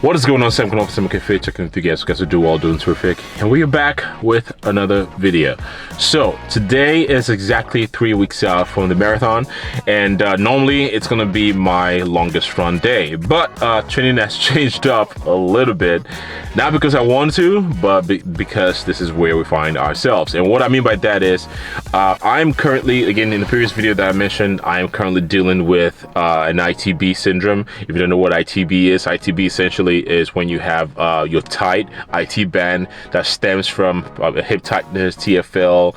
What is going on? Sam Kanal from Cafe, checking with you guys. You guys are doing terrific, and we are back with another video. So today is exactly 3 weeks out from the marathon, and normally it's gonna be my longest run day, but training has changed up a little bit, not because I want to, but because this is where we find ourselves. And what I mean by that is I'm currently, again, in the previous video that I mentioned, I am currently dealing with an ITB syndrome. If you don't know what ITB is essentially is when you have your tight IT band that stems from hip tightness, TFL,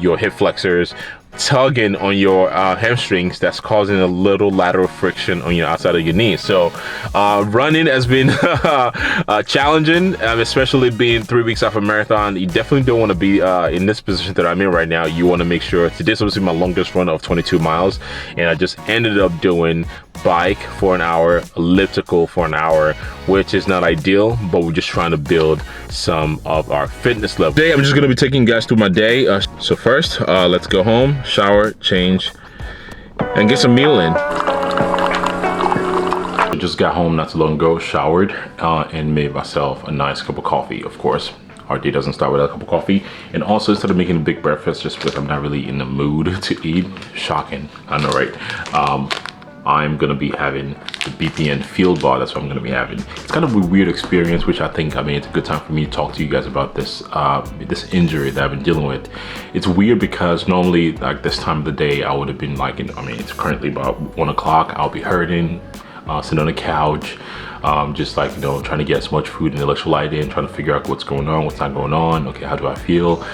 your hip flexors tugging on your hamstrings, that's causing a little lateral friction on your outside of your knee. So running has been challenging, especially being 3 weeks off a marathon. You definitely don't want to be in this position that I'm in right now. You want to make sure. Today's obviously my longest run of 22 miles, and I just ended up doing bike for an hour, elliptical for an hour, which is not ideal, but we're just trying to build some of our fitness level. Today I'm just going to be taking you guys through my day. So first, let's go home, shower, change, and get some meal in. I just got home not too long ago, showered, and made myself a nice cup of coffee. Of course, our day doesn't start without a cup of coffee. And also, instead of making a big breakfast just because I'm not really in the mood to eat, shocking, I know, right? I'm gonna be having the BPN Field Bar. That's what I'm gonna be having. It's kind of a weird experience, which I think, it's a good time for me to talk to you guys about this this injury that I've been dealing with. It's weird because normally, like this time of the day, I would have been like, it's currently about 1 o'clock. I'll be hurting, sitting on the couch, just like, trying to get as much food and electrolyte in, trying to figure out what's going on, what's not going on. Okay, how do I feel?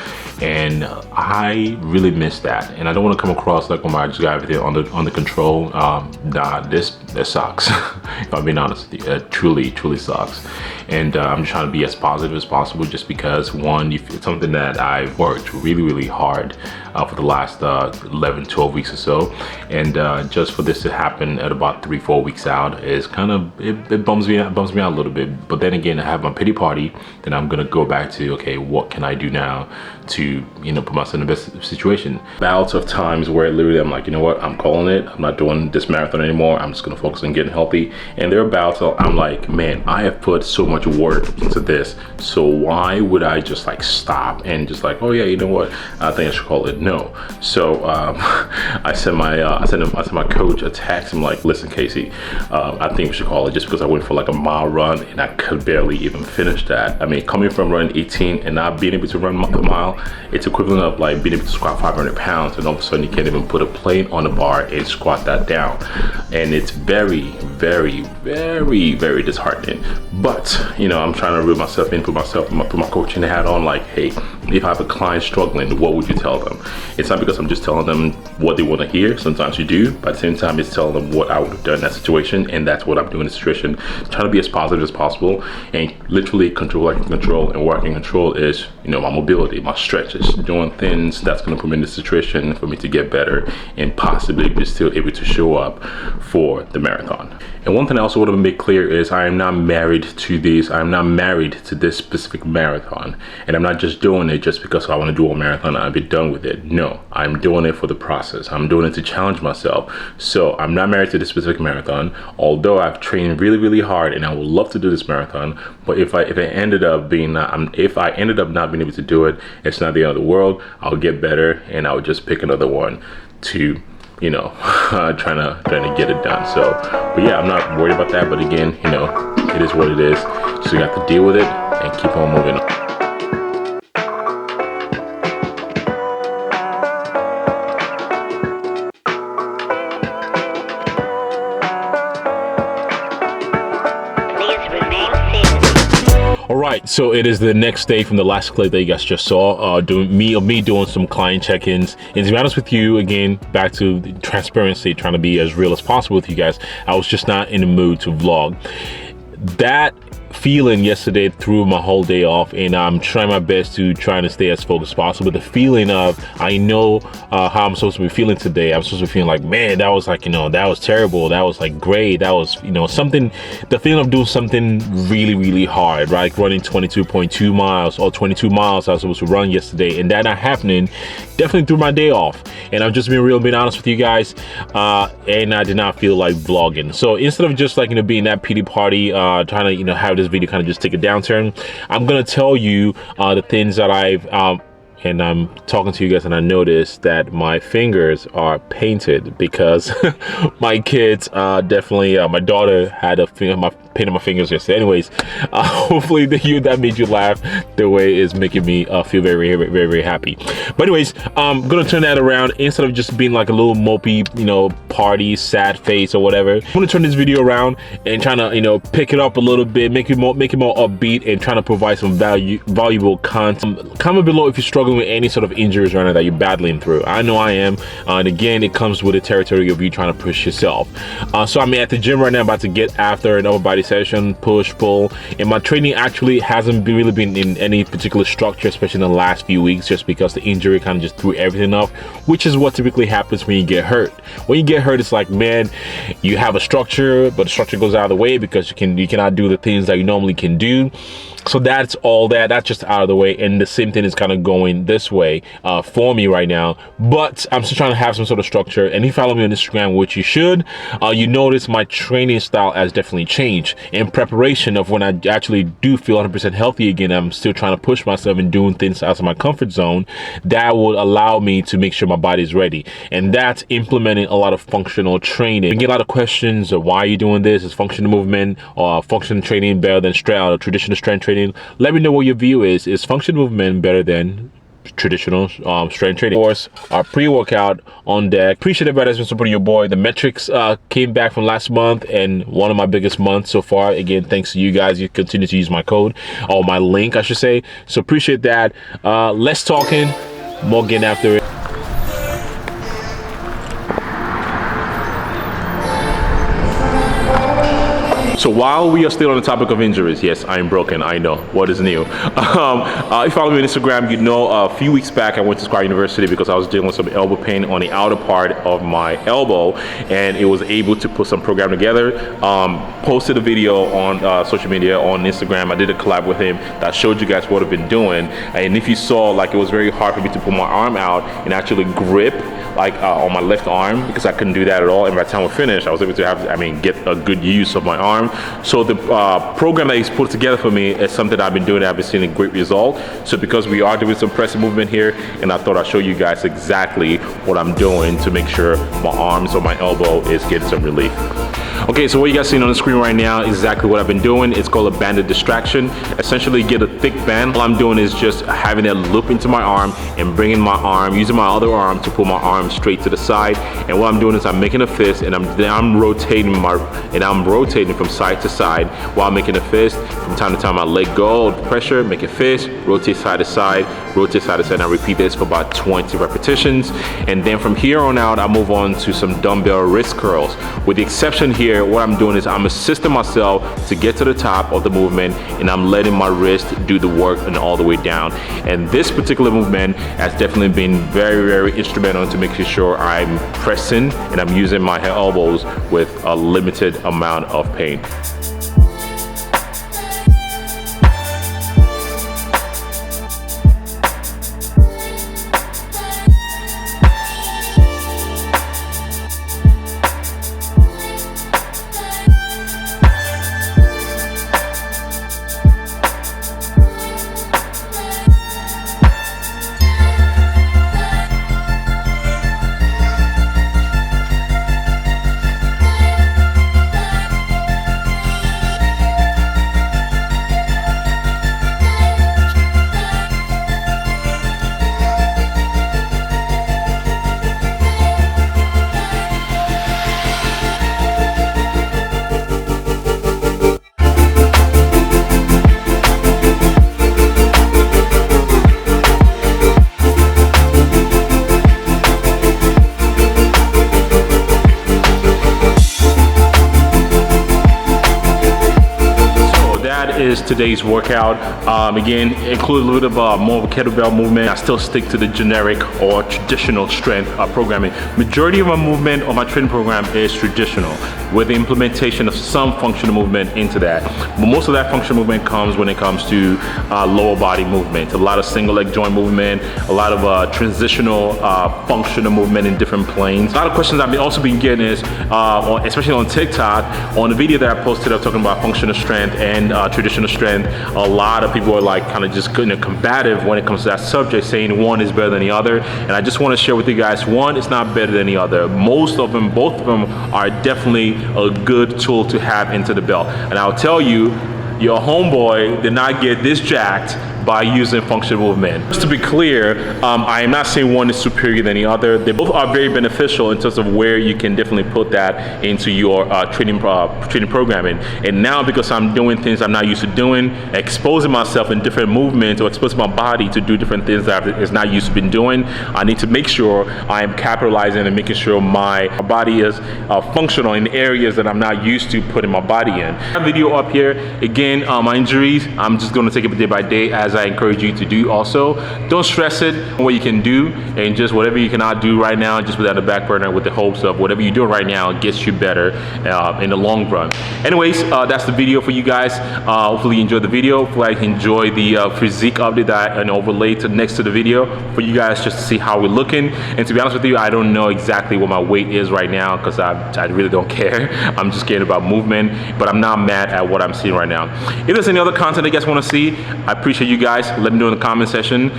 And I really miss that, and I don't want to come across like, I just got everything under control. Nah, this sucks. If I'm being honest with you, it truly sucks. And I'm just trying to be as positive as possible, just because one, it's something that I've worked really hard for the last 11-12 weeks or so, and just for this to happen at about 3-4 weeks out is kind of, it bums me out a little bit. But then again, I have my pity party, then I'm gonna go back to, okay, what can I do now to put myself in the best situation. Bouts of times where literally I'm like, you know what, I'm calling it, I'm not doing this marathon anymore, I'm just gonna focus on getting healthy. And there are bouts where I'm like, man, I have put so much work into this, so why would I just like stop and just like, oh yeah, you know what, I think I should call it. No. So I sent my coach a text. I'm like, listen, Casey, I think we should call it, just because I went for like a mile run and I could barely even finish that. Coming from running 18 and not being able to run a mile, it's equivalent of like being able to squat 500 pounds, and all of a sudden you can't even put a plate on the bar and squat that down. And it's very disheartening. But I'm trying to reel myself in, put my coaching hat on, like, hey, if I have a client struggling, what would you tell them? It's not because I'm just telling them what they want to hear. Sometimes you do, but at the same time, it's telling them what I would have done in that situation, and that's what I'm doing in this situation. Trying to be as positive as possible, and literally control what I can control, and what I can control is, my mobility, my stretches, doing things that's going to put me in this situation for me to get better and possibly be still able to show up for the marathon. And one thing I also want to make clear is I am not married to these. I'm not married to this specific marathon, and I'm not just doing it just because I want to do a marathon and I'll be done with it. No, I'm doing it for the process. I'm doing it to challenge myself. So I'm not married to this specific marathon, although I've trained really hard and I would love to do this marathon. But if I ended up not being able to do it, it's not the end of the world. I'll get better and I'll just pick another one to trying to get it done. So, but yeah, I'm not worried about that. But again, it is what it is. So you have to deal with it and keep on moving on. Alright, so it is the next day from the last clip that you guys just saw, me doing some client check-ins. And to be honest with you, again, back to the transparency, trying to be as real as possible with you guys, I was just not in the mood to vlog. That feeling yesterday through my whole day off, and I'm trying my best to stay as focused as possible. The feeling of, I know how I'm supposed to be feeling today. I'm supposed to be feeling like, man, that was like, that was terrible. That was like great. That was, something, the feeling of doing something really, really hard, right? Like running 22.2 miles or 22 miles I was supposed to run yesterday, and that not happening definitely threw my day off. And I've just been being honest with you guys, and I did not feel like vlogging. So instead of just like, being that pity party, trying to, have this video kind of just take a downturn, I'm gonna tell you the things that I've and I'm talking to you guys, and I noticed that my fingers are painted because my kids definitely, my daughter had paint on my fingers yesterday. Anyways, hopefully that made you laugh the way it's making me feel very, very, very happy. But anyways, I'm gonna turn that around. Instead of just being like a little mopey, party, sad face or whatever, I'm gonna turn this video around and trying to, pick it up a little bit, make it more upbeat, and trying to provide some valuable content. Comment below if you're struggling with any sort of injuries right now that you're battling through. I know I am, and again, it comes with the territory of you trying to push yourself. So I'm at the gym right now, about to get after an upper body session, push, pull, and my training actually hasn't really been in any particular structure, especially in the last few weeks, just because the injury kind of just threw everything off, which is what typically happens when you get hurt. When you get hurt, it's like, man, you have a structure, but the structure goes out of the way because you cannot do the things that you normally can do. So that's just out of the way, and the same thing is kind of going this way for me right now. But I'm still trying to have some sort of structure, and if you follow me on Instagram, which you should, you notice my training style has definitely changed. In preparation of when I actually do feel 100% healthy again, I'm still trying to push myself and doing things outside my comfort zone that will allow me to make sure my body's ready, and that's implementing a lot of functional training. I get a lot of questions of why are you doing this? Is functional movement or functional training better than traditional strength training? Let me know what your view is. Is functional movement better than traditional strength training? Of course, our pre-workout on deck. Appreciate everybody that's been supporting your boy. The metrics came back from last month, and one of my biggest months so far. Again, thanks to you guys. You continue to use my code, or my link, I should say. So appreciate that. Less talking, more getting after it. So while we are still on the topic of injuries, yes, I am broken. I know. What is new? If you follow me on Instagram, you know a few weeks back I went to Square University because I was dealing with some elbow pain on the outer part of my elbow, and it was able to put some program together. Posted a video on social media, on Instagram. I did a collab with him that showed you guys what I've been doing. And if you saw, like, it was very hard for me to put my arm out and actually grip like on my left arm, because I couldn't do that at all. And by the time we finished, I was able to get a good use of my arm. So the program that he's put together for me is something that I've been doing. I've been seeing a great result. So because we are doing some pressing movement here, and I thought I'd show you guys exactly what I'm doing to make sure my arms or my elbow is getting some relief. Okay, so what you guys seeing on the screen right now is exactly what I've been doing. It's called a banded distraction. Essentially, get a thick band. All I'm doing is just having it loop into my arm and bringing my arm, using my other arm to pull my arm straight to the side. And what I'm doing is I'm making a fist, and I'm rotating from side to side while making a fist. From time to time, I let go of the pressure, make a fist, rotate side to side, and I repeat this for about 20 repetitions. And then from here on out, I move on to some dumbbell wrist curls. With the exception here, what I'm doing is I'm assisting myself to get to the top of the movement, and I'm letting my wrist do the work and all the way down. And this particular movement has definitely been very, very instrumental to making sure I'm pressing and I'm using my elbows with a limited amount of pain. today's workout. Again, include a little bit of more of a kettlebell movement. I still stick to the generic or traditional strength programming. Majority of my movement or my training program is traditional, with the implementation of some functional movement into that. But most of that functional movement comes when it comes to lower body movement. A lot of single leg joint movement, a lot of transitional functional movement in different planes. A lot of questions I've also been getting is, especially on TikTok, on the video that I posted up talking about functional strength and traditional strength, a lot of people are like kind of just combative when it comes to that subject, saying one is better than the other. And I just want to share with you guys, one is not better than the other. Most of them, both of them are definitely a good tool to have into the belt. And I'll tell you, your homeboy did not get this jacked by using functional movement. Just to be clear, I am not saying one is superior than the other. They both are very beneficial in terms of where you can definitely put that into your training programming. And now, because I'm doing things I'm not used to doing, exposing myself in different movements or exposing my body to do different things that is not used to been doing, I need to make sure I am capitalizing and making sure my body is functional in areas that I'm not used to putting my body in. That video up here, again, my injuries, I'm just going to take it day by day, as I encourage you to do also. Don't stress it on what you can do, and just whatever you cannot do right now, just without a back burner, with the hopes of whatever you're doing right now gets you better in the long run. Anyways, that's the video for you guys. Hopefully you enjoyed the video. Hopefully I enjoy the physique update that I overlaid next to the video for you guys, just to see how we're looking. And to be honest with you, I don't know exactly what my weight is right now, because I really don't care. I'm just caring about movement, but I'm not mad at what I'm seeing right now. If there's any other content that you guys want to see, I appreciate you guys. Let me know in the comment section.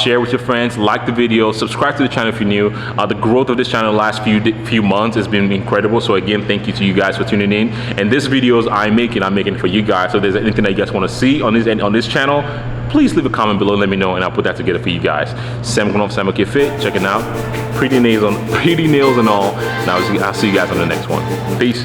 Share with your friends, like the video, subscribe to the channel if you're new. The growth of this channel the last few months has been incredible. So again, thank you to you guys for tuning in. And this videos I'm making for you guys. So if there's anything that you guys want to see on this channel, please leave a comment below and let me know, and I'll put that together for you guys. Sam going off Sam Get Fit. Check it out. Pretty nails and all. Now I'll see you guys on the next one. Peace.